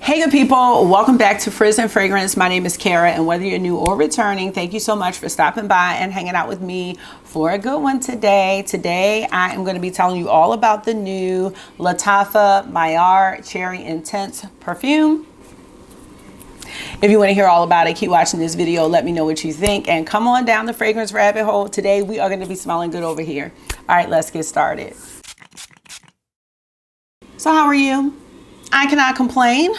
Hey good people, welcome back to Frizz and Fragrance. My name is Kara, and whether you're new or returning, thank you so much for stopping by and hanging out with me for a good one today. Today I am going to be telling you all about the new LATTAFA MAYAR Cherry Intense perfume. If you want to hear all about it, keep watching this video. Let me know what you think and come on down the fragrance rabbit hole. Today we are going to be smelling good over here. All right, let's get started. So how are you? I cannot complain.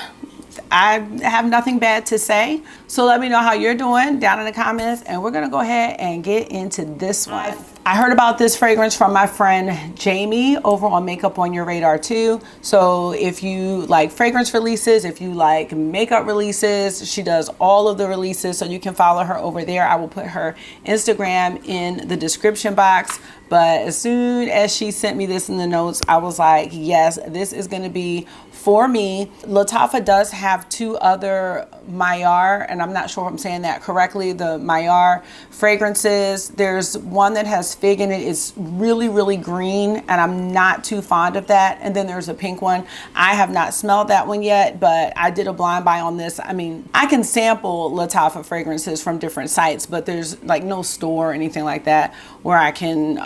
I have nothing bad to say. So let me know how you're doing down in the comments, and we're gonna go ahead and get into this one. I heard about this fragrance from my friend Jamie over on Makeup on Your Radar too. So if you like fragrance releases, if you like makeup releases, she does all of the releases, so you can follow her over there. I will put her Instagram in the description box. But as soon as she sent me this in the notes, I was like, yes, this is going to be for me. LATTAFA does have two other Mayar, and I'm not sure if I'm saying that correctly, the Mayar fragrances. There's one that has fig in it. It's really, really green, and I'm not too fond of that. And then there's a pink one. I have not smelled that one yet, but I did a blind buy on this. I mean, I can sample LATTAFA fragrances from different sites, but there's like no store or anything like that where I can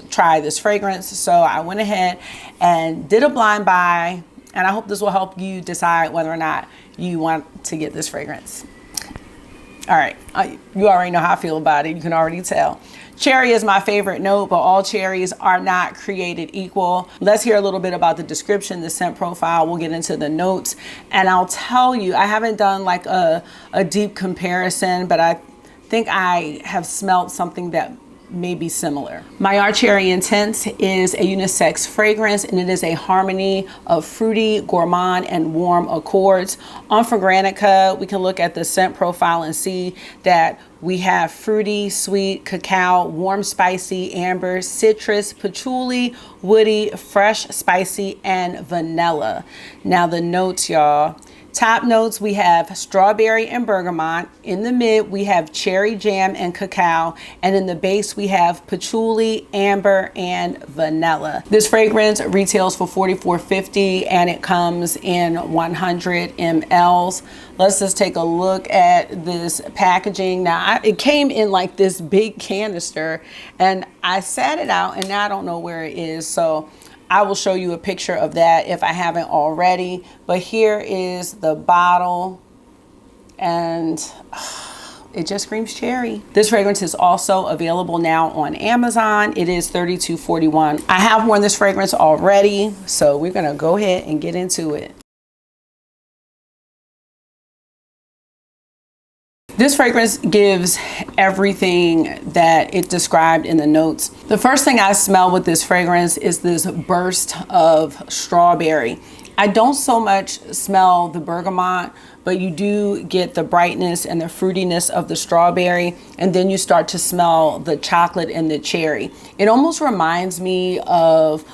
try this fragrance. So I went ahead and did a blind buy, and I hope this will help you decide whether or not you want to get this fragrance. All right, you already know how I feel about it. You can already tell. Cherry is my favorite note, but all cherries are not created equal. Let's hear a little bit about the description, the scent profile. We'll get into the notes, and I'll tell you, I haven't done like a deep comparison, but I think I have smelled something that may be similar. Mayar Cherry Intense is a unisex fragrance, and it is a harmony of fruity, gourmand, and warm accords. On Fragrantica, we can look at the scent profile and see that we have fruity, sweet, cacao, warm, spicy, amber, citrus, patchouli, woody, fresh, spicy, and vanilla. Now the notes, y'all. Top notes, we have strawberry and bergamot. In the mid, we have cherry jam and cacao. And in the base, we have patchouli, amber, and vanilla. This fragrance retails for $44.50, and it comes in 100 mLs. Let's just take a look at this packaging. Now, it came in like this big canister, and I sat it out, and now I don't know where it is. So I will show you a picture of that if I haven't already. But here is the bottle, and it just screams cherry. This fragrance is also available now on Amazon. It is $32.41. I have worn this fragrance already, so we're gonna go ahead and get into it. This fragrance gives everything that it described in the notes. The first thing I smell with this fragrance is this burst of strawberry. I don't so much smell the bergamot, but you do get the brightness and the fruitiness of the strawberry, and then you start to smell the chocolate and the cherry. It almost reminds me of,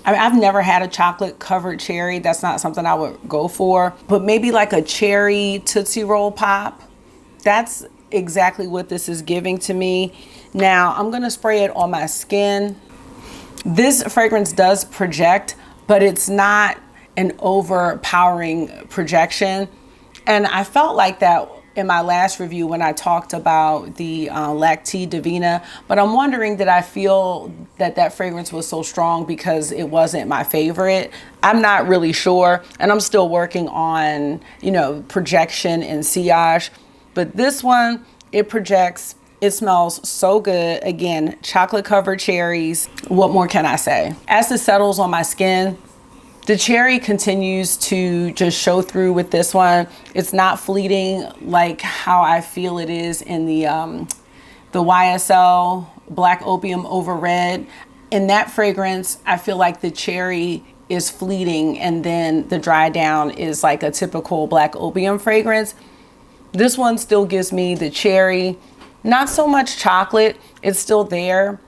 I've never had a chocolate covered cherry. That's not something I would go for, but maybe like a cherry Tootsie Roll Pop. That's exactly what this is giving to me. Now I'm gonna spray it on my skin. This fragrance does project, but it's not an overpowering projection. And I felt like that in my last review when I talked about the Lacti Divina, but I'm wondering, did I feel that that fragrance was so strong because it wasn't my favorite? I'm not really sure, and I'm still working on, you know, projection and sillage. But this one, it projects. It smells so good. Again, chocolate covered cherries. What more can I say? As it settles on my skin, the cherry continues to just show through with this one. It's not fleeting like how I feel it is in the YSL Black Opium Over Red. In that fragrance, I feel like the cherry is fleeting, and then the dry down is like a typical Black Opium fragrance. This one still gives me the cherry, not so much chocolate. It's still there.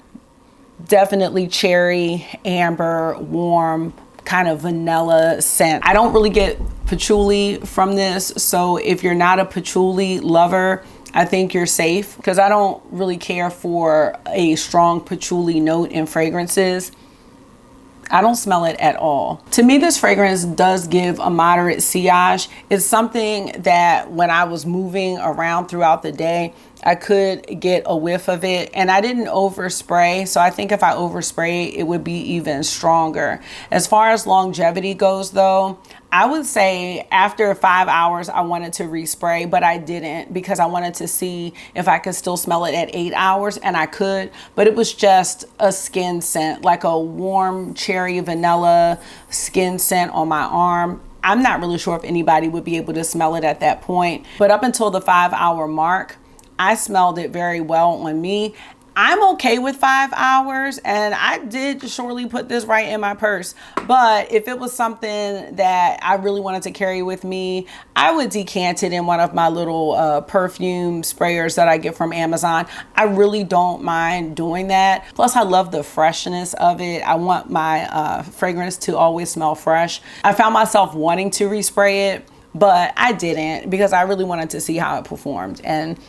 Definitely cherry, amber, warm, kind of vanilla scent. I don't really get patchouli from this. So if you're not a patchouli lover, I think you're safe, because I don't really care for a strong patchouli note in fragrances. I don't smell it at all. To me, this fragrance does give a moderate sillage. It's something that when I was moving around throughout the day, I could get a whiff of it, and I didn't overspray. So I think if I overspray, it would be even stronger. As far as longevity goes though, I would say after 5 hours, I wanted to respray, but I didn't because I wanted to see if I could still smell it at 8 hours, and I could, but it was just a skin scent, like a warm cherry vanilla skin scent on my arm. I'm not really sure if anybody would be able to smell it at that point, but up until the 5 hour mark, I smelled it very well on me. I'm okay with 5 hours, and I did surely put this right in my purse. But if it was something that I really wanted to carry with me, I would decant it in one of my little perfume sprayers that I get from Amazon. I really don't mind doing that. Plus, I love the freshness of it. I want my fragrance to always smell fresh. I found myself wanting to respray it, but I didn't because I really wanted to see how it performed. And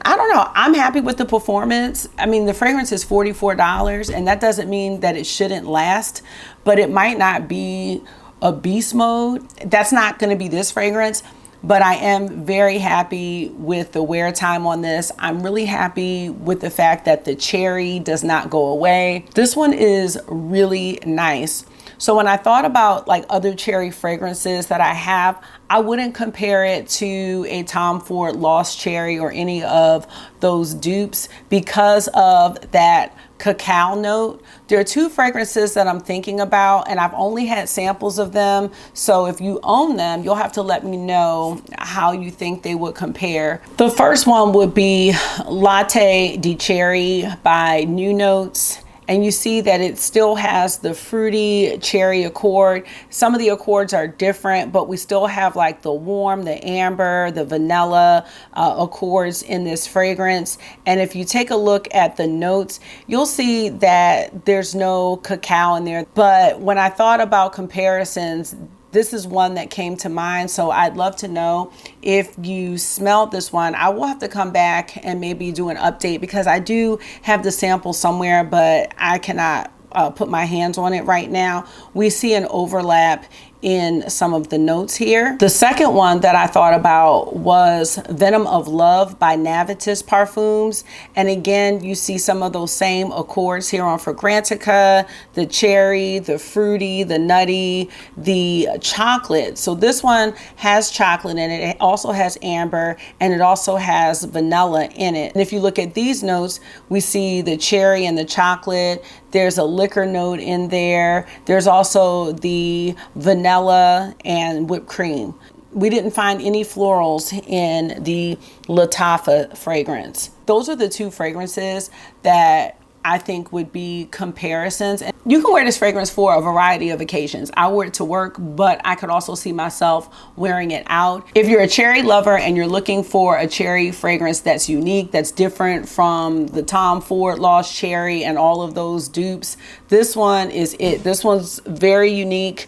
I don't know. I'm happy with the performance. I mean, the fragrance is $44, and that doesn't mean that it shouldn't last, but it might not be a beast mode. That's not going to be this fragrance, but I am very happy with the wear time on this. I'm really happy with the fact that the cherry does not go away. This one is really nice. So when I thought about like other cherry fragrances that I have, I wouldn't compare it to a Tom Ford Lost Cherry or any of those dupes because of that cacao note. There are two fragrances that I'm thinking about, and I've only had samples of them. So if you own them, you'll have to let me know how you think they would compare. The first one would be Latte di Cherry by New Notes. And you see that it still has the fruity cherry accord. Some of the accords are different, but we still have like the warm, the amber, the vanilla accords in this fragrance. And if you take a look at the notes, you'll see that there's no cacao in there. But when I thought about comparisons, this is one that came to mind. So I'd love to know if you smelled this one. I will have to come back and maybe do an update because I do have the sample somewhere, but I cannot put my hands on it right now. We see an overlap in some of the notes here. The second one that I thought about was Venom of Love by Navitus Parfums. And again, you see some of those same accords here on Fragrantica, the cherry, the fruity, the nutty, the chocolate. So this one has chocolate in it. It also has amber, and it also has vanilla in it. And if you look at these notes, we see the cherry and the chocolate. There's a liquor note in there. There's also the vanilla and whipped cream. We didn't find any florals in the LATTAFA fragrance. Those are the two fragrances that I think would be comparisons. And you can wear this fragrance for a variety of occasions. I wear it to work, but I could also see myself wearing it out. If you're a cherry lover and you're looking for a cherry fragrance that's unique, that's different from the Tom Ford Lost Cherry and all of those dupes, this one is it. This one's very unique.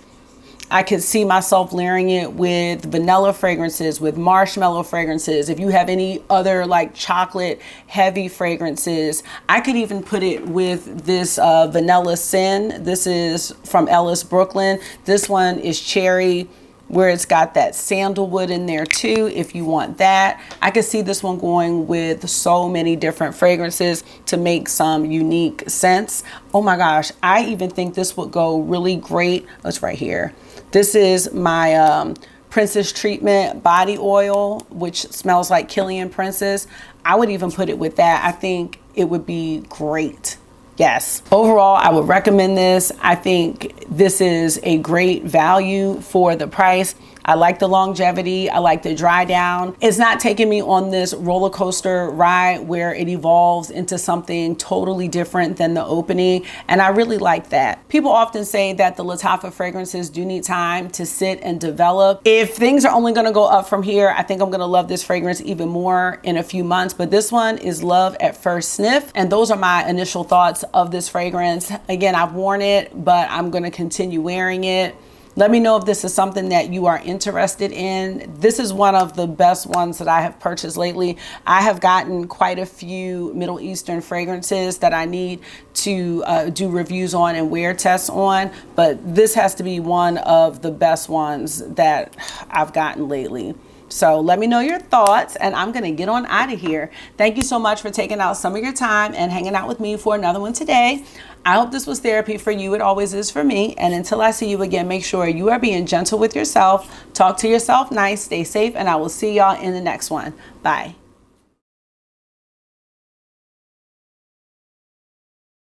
I could see myself layering it with vanilla fragrances, with marshmallow fragrances. If you have any other like chocolate heavy fragrances, I could even put it with this Vanilla Sin. This is from Ellis Brooklyn. This one is cherry, where it's got that sandalwood in there too, if you want that. I could see this one going with so many different fragrances to make some unique scents. Oh my gosh, I even think this would go really great. It's right here. This is my Princess Treatment body oil, which smells like Killian Princess. I would even put it with that. I think it would be great. Yes. Overall, I would recommend this. I think this is a great value for the price. I like the longevity. I like the dry down. It's not taking me on this roller coaster ride where it evolves into something totally different than the opening. And I really like that. People often say that the LATTAFA fragrances do need time to sit and develop. If things are only going to go up from here, I think I'm going to love this fragrance even more in a few months. But this one is love at first sniff. And those are my initial thoughts of this fragrance. Again, I've worn it, but I'm going to continue wearing it. Let me know if this is something that you are interested in. This is one of the best ones that I have purchased lately. I have gotten quite a few Middle Eastern fragrances that I need to do reviews on and wear tests on, but this has to be one of the best ones that I've gotten lately. So let me know your thoughts, and I'm going to get on out of here. Thank you so much for taking out some of your time and hanging out with me for another one today. I hope this was therapy for you. It always is for me. And until I see you again, make sure you are being gentle with yourself. Talk to yourself nice, stay safe, and I will see y'all in the next one. Bye.